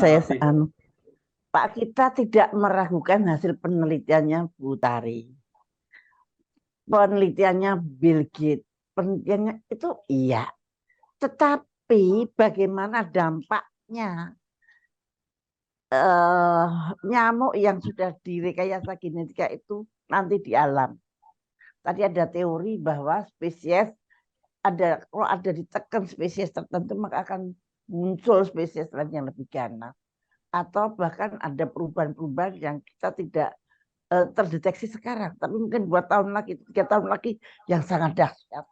saya Pak, kita tidak meragukan hasil penelitiannya Bu Tari. Penelitiannya Bill Gates, penelitiannya itu iya. Tetapi bagaimana dampaknya nyamuk yang sudah direkayasa genetika itu nanti di alam. Tadi ada teori bahwa spesies kalau ada ditekan spesies tertentu maka akan muncul spesies lain yang lebih ganas, atau bahkan ada perubahan-perubahan yang kita tidak terdeteksi sekarang, tapi mungkin 2 tahun lagi, 3 tahun lagi yang sangat dahsyat.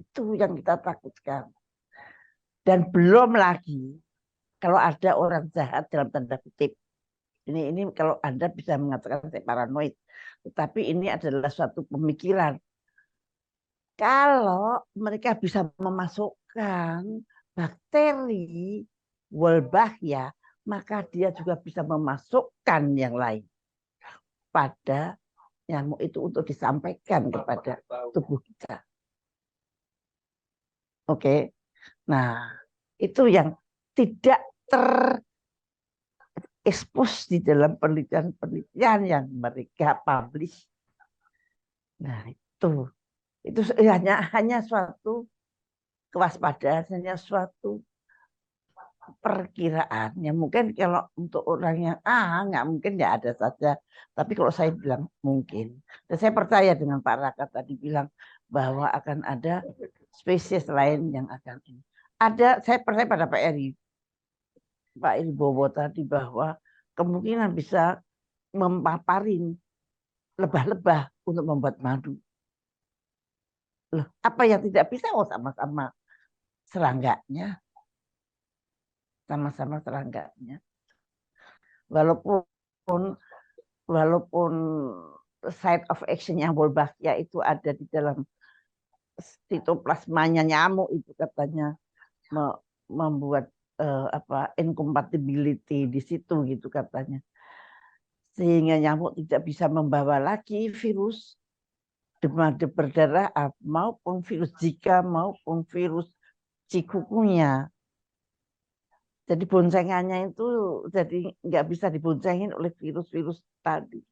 Itu yang kita takutkan. Dan belum lagi kalau ada orang jahat dalam tanda kutip. Ini kalau Anda bisa mengatakan saya paranoid, tetapi ini adalah suatu pemikiran. Kalau mereka bisa memasukkan bakteri Wolbachia, maka dia juga bisa memasukkan yang lain pada nyamuk itu untuk disampaikan kepada tubuh kita. Oke. Nah, itu yang tidak terekspos di dalam penelitian-penelitian yang mereka publish. Nah, itu hanya suatu kewaspadaan, hanya suatu perkiraan. Ya mungkin kalau untuk orang yang nggak mungkin ya ada saja. Tapi kalau saya bilang mungkin. Dan saya percaya dengan Pak Raka tadi bilang bahwa akan ada spesies lain yang akan ini. Saya percaya pada Pak Eri Bowo tadi bahwa kemungkinan bisa mempaparin lebah-lebah untuk membuat madu. Loh, apa yang tidak bisa? Oh, sama-sama serangganya. Sama-sama serangganya. Walaupun side of action yang Wolbachia itu ada di dalam sitoplasmanya nyamuk itu katanya membuat incompatibility di situ gitu katanya, sehingga nyamuk tidak bisa membawa lagi virus demam berdarah maupun virus Zika maupun virus cikukunya. Jadi boncengannya itu jadi nggak bisa diboncengin oleh virus-virus tadi.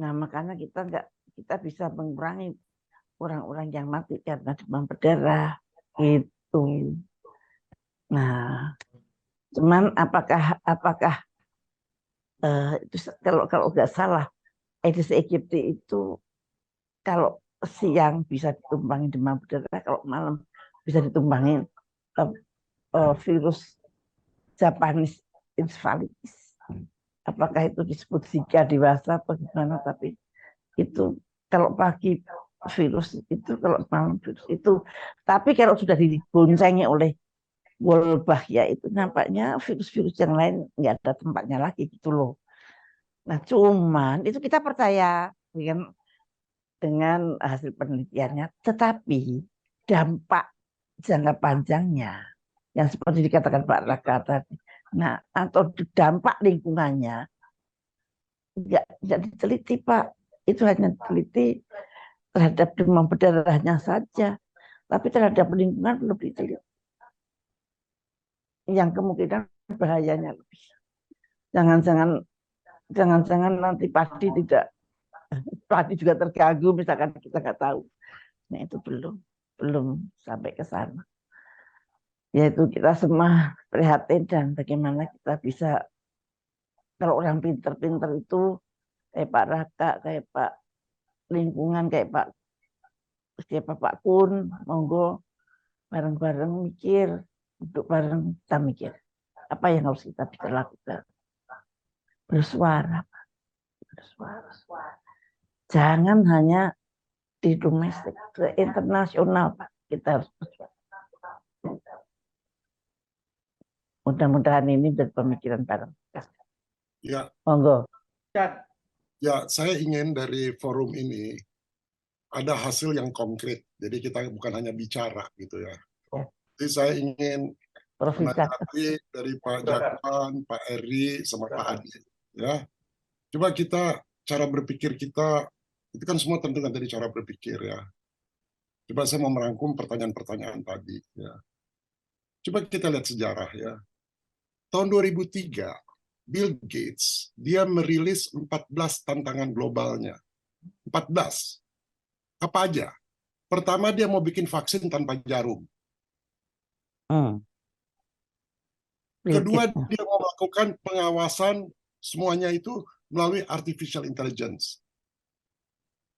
Nah makanya kita bisa mengurangi orang-orang yang mati karena demam berdarah itu. Nah, cuman apakah itu kalau nggak salah Aedes aegypti itu kalau siang bisa ditumbangin demam berdarah, kalau malam bisa ditumbangin virus Japanese encephalitis. Apakah itu disebut Zika dewasa atau gimana, tapi itu kalau pagi virus itu, kalau malam virus itu. Tapi kalau sudah diboncengi oleh Wolbachia itu nampaknya virus-virus yang lain nggak ada tempatnya lagi gitu loh. Nah cuman itu kita percaya dengan hasil penelitiannya, tetapi dampak jangka panjangnya yang seperti dikatakan Pak Raka tadi, nah atau dampak lingkungannya nggak diteliti Pak, itu hanya diteliti terhadap demam berdarahnya saja, tapi terhadap lingkungan belum diteliti, yang kemungkinan bahayanya lebih. Jangan-jangan nanti padi juga terganggu misalkan, kita nggak tahu. Nah itu belum sampai ke sana. Yaitu kita semua prihatin dan bagaimana kita bisa, kalau orang pinter-pinter itu kayak Pak Raka, kayak Pak Lingkungan, kayak Pak Kun, monggo bareng-bareng mikir, duduk bareng kita mikir apa yang harus kita bisa lakukan. Bersuara. Jangan hanya di domestik, ke internasional Pak, kita harus bersuara. Mudah-mudahan ini dari pemikiran bareng. Ya. Monggo. Ya, saya ingin dari forum ini ada hasil yang konkret. Jadi kita bukan hanya bicara gitu ya. Jadi saya ingin menanggapi dari Pak Jakwan, Pak Eri, sama Pak Adi. Ya, coba kita cara berpikir kita itu kan semua tentukan dari cara berpikir ya. Coba saya mau merangkum pertanyaan-pertanyaan tadi. Ya. Coba kita lihat sejarah ya. tahun 2003 Bill Gates dia merilis 14 tantangan globalnya. 14. Apa aja? Pertama, dia mau bikin vaksin tanpa jarum. Kedua, dia mau melakukan pengawasan semuanya itu melalui artificial intelligence.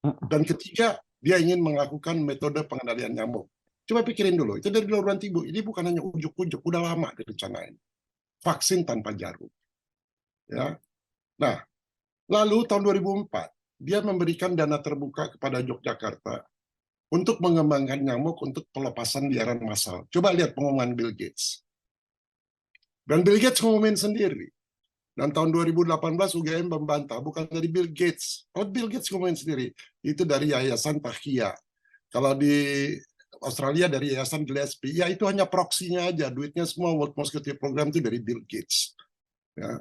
Dan ketiga, dia ingin melakukan metode pengendalian nyamuk. Coba pikirin dulu, itu dari luar ibu. Ini bukan hanya ujuk-ujuk, udah lama direncanain. Vaksin tanpa jarum. Ya. Nah, lalu tahun 2004, dia memberikan dana terbuka kepada Yogyakarta untuk mengembangkan nyamuk untuk pelepasan liaran massal. Coba lihat pengumuman Bill Gates. Dan Bill Gates ngumumin sendiri. Dan tahun 2018 UGM membantah, bukan dari Bill Gates. Kalau Bill Gates ngumumin sendiri, itu dari Yayasan Tahkia. Kalau di Australia dari Yayasan Gillespie, ya itu hanya proksinya aja. Duitnya semua World Mosquito Program itu dari Bill Gates. Ya.